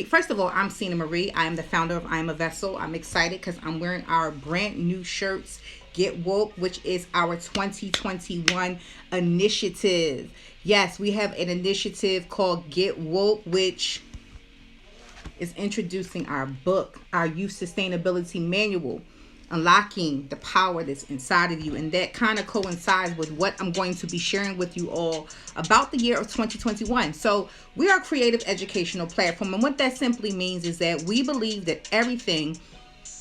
First of all, I'm Cena Marie. I am the founder of I Am a Vessel. I'm excited because I'm wearing our brand new shirts, Get Woke, which is our 2021 initiative. Yes, we have an initiative called Get Woke, which is introducing our book, our Youth Sustainability Manual, unlocking the power that's inside of you. And that kind of coincides with what I'm going to be sharing with you all about the year of 2021. So we are a creative educational platform. And what that simply means is that we believe that everything,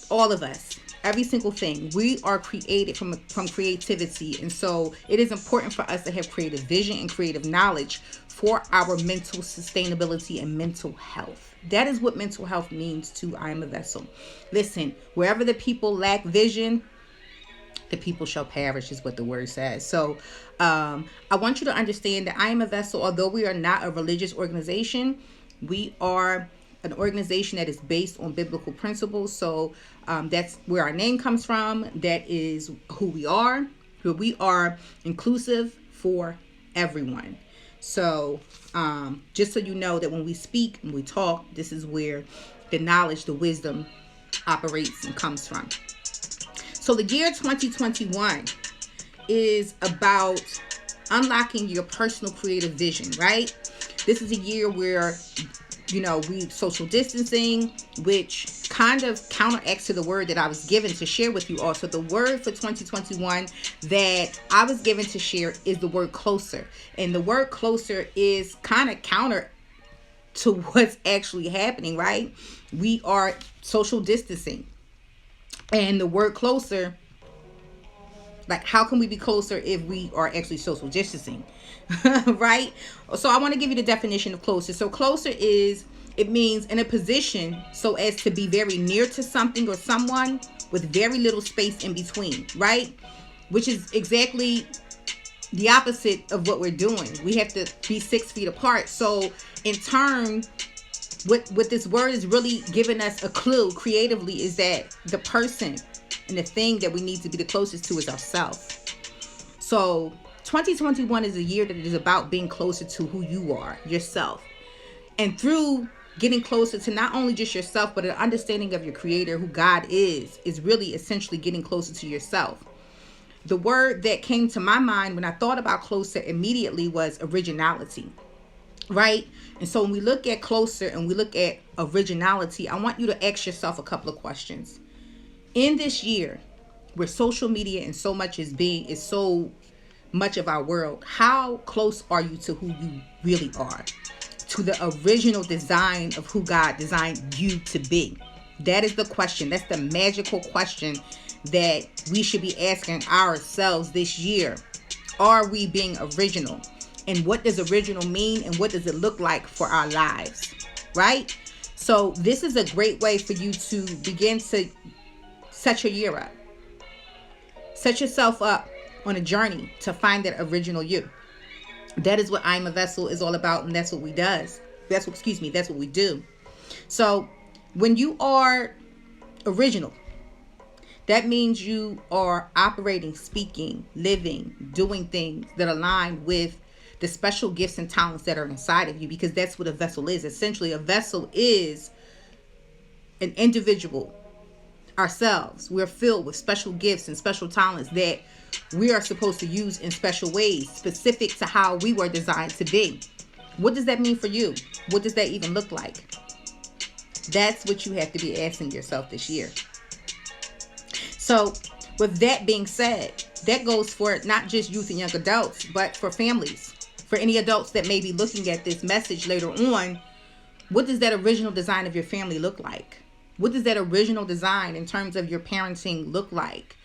all of us, every single thing, we are created from creativity. And so it is important for us to have creative vision and creative knowledge for our mental sustainability and mental health. That is what mental health means to I Am a Vessel. Listen, wherever the people lack vision, the people shall perish, is what the word says. So I want you to understand that I Am a Vessel, although we are not a religious organization, we are an organization that is based on biblical principles. So that's where our name comes from. That is who we are. We are inclusive for everyone. So just so you know that when we speak and we talk, this is where the knowledge, the wisdom operates and comes from. So the year 2021 is about unlocking your personal creative vision, right? This is a year where, we social distancing, which kind of counteracts to the word that I was given to share with you all. So the word for 2021 that I was given to share is the word closer. And the word closer is kind of counter to what's actually happening, right? We are social distancing. And the word closer, like, how can we be closer if we are actually social distancing? Right? So I want to give you the definition of closer. So closer it means in a position so as to be very near to something or someone with very little space in between, right? Which is exactly the opposite of what we're doing. We have to be 6 feet apart. So in turn, what this word is really giving us a clue creatively is that the person and the thing that we need to be the closest to is ourselves. So 2021 is a year that is about being closer to who you are, yourself. And through getting closer to not only just yourself, but an understanding of your creator, who God is really essentially getting closer to yourself. The word that came to my mind when I thought about closer immediately was originality, right? And so when we look at closer and we look at originality, I want you to ask yourself a couple of questions. In this year, where social media and so much is so much of our world, how close are you to who you really are? To the original design of who God designed you to be? That is the question. That's the magical question that we should be asking ourselves this year. Are we being original? And what does original mean? And what does it look like for our lives? Right? So this is a great way for you to begin to set your year up. Set yourself up on a journey to find that original you. That is what I Am a Vessel is all about, and that's what we does. That's what we do. So when you are original, that means you are operating, speaking, living, doing things that align with the special gifts and talents that are inside of you, because that's what a vessel is. Essentially, a vessel is an individual, ourselves. We're filled with special gifts and special talents that we are supposed to use in special ways, specific to how we were designed to be. What does that mean for you? What does that even look like? That's what you have to be asking yourself this year. So with that being said, that goes for not just youth and young adults, but for families. For any adults that may be looking at this message later on, what does that original design of your family look like? What does that original design in terms of your parenting look like?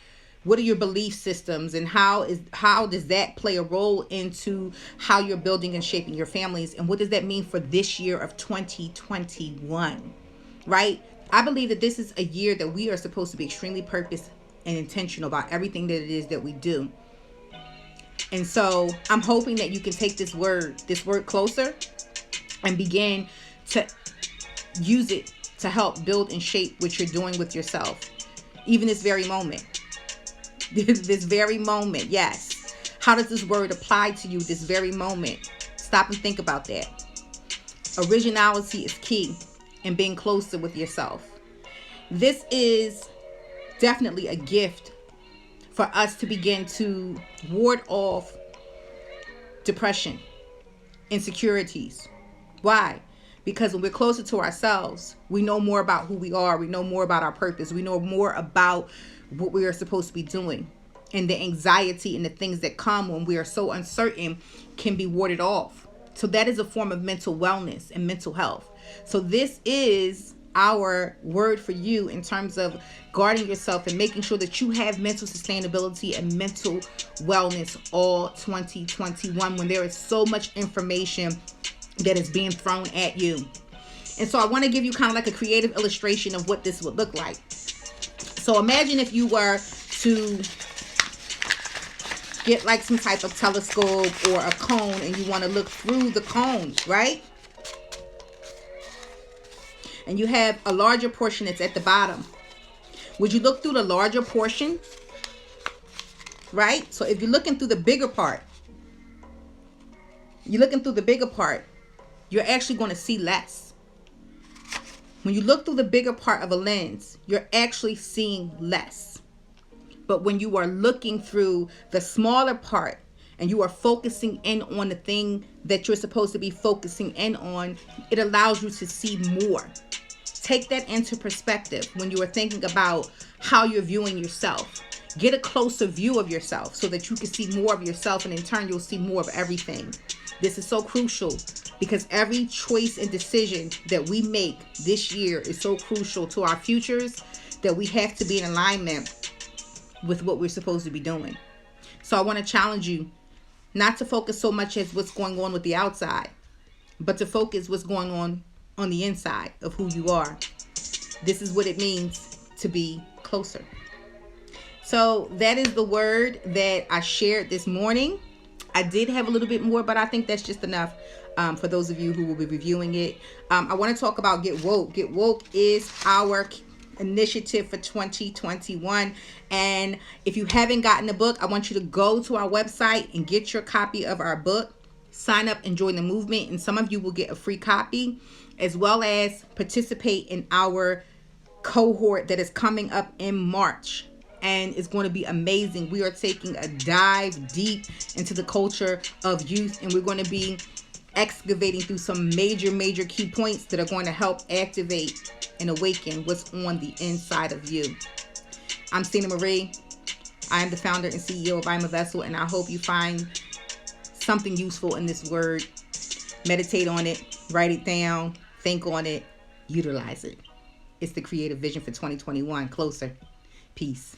What are your belief systems, and how does that play a role into how you're building and shaping your families? And what does that mean for this year of 2021, right? I believe that this is a year that we are supposed to be extremely purpose and intentional about everything that it is that we do. And so I'm hoping that you can take this word closer, and begin to use it to help build and shape what you're doing with yourself. Even this very moment. This very moment, yes. How does this word apply to you this very moment? Stop and think about that. Originality is key. and being closer with yourself. This is definitely a gift for us to begin to ward off depression, insecurities. Why? Because when we're closer to ourselves, we know more about who we are. We know more about our purpose. We know more about what we are supposed to be doing. And the anxiety and the things that come when we are so uncertain can be warded off. So that is a form of mental wellness and mental health. So this is our word for you in terms of guarding yourself and making sure that you have mental sustainability and mental wellness all 2021, when there is so much information that is being thrown at you. And so I want to give you kind of like a creative illustration of what this would look like. So imagine if you were to get like some type of telescope or a cone and you want to look through the cone, right? And you have a larger portion that's at the bottom. Would you look through the larger portion? Right? So if you're looking through the bigger part, you're actually going to see less. When you look through the bigger part of a lens, you're actually seeing less. But when you are looking through the smaller part and you are focusing in on the thing that you're supposed to be focusing in on, it allows you to see more. Take that into perspective when you are thinking about how you're viewing yourself. Get a closer view of yourself so that you can see more of yourself, and in turn you'll see more of everything. This is so crucial because every choice and decision that we make this year is so crucial to our futures that we have to be in alignment with what we're supposed to be doing. So I want to challenge you not to focus so much as what's going on with the outside, but to focus what's going on the inside of who you are. This is what it means to be closer. So that is the word that I shared this morning. I did have a little bit more, but I think that's just enough for those of you who will be reviewing it. I want to talk about Get Woke. Get Woke is our initiative for 2021. And if you haven't gotten the book, I want you to go to our website and get your copy of our book. Sign up and join the movement, and some of you will get a free copy, as well as participate in our cohort that is coming up in March. And it's going to be amazing. We are taking a dive deep into the culture of youth, and we're going to be excavating through some major key points that are going to help activate and awaken what's on the inside of you. I'm Cena Marie. I am the founder and CEO of I'm a Vessel, and I hope you find something useful in this word. Meditate on it, write it down, think on it, utilize it. It's the creative vision for 2021. Closer. Peace.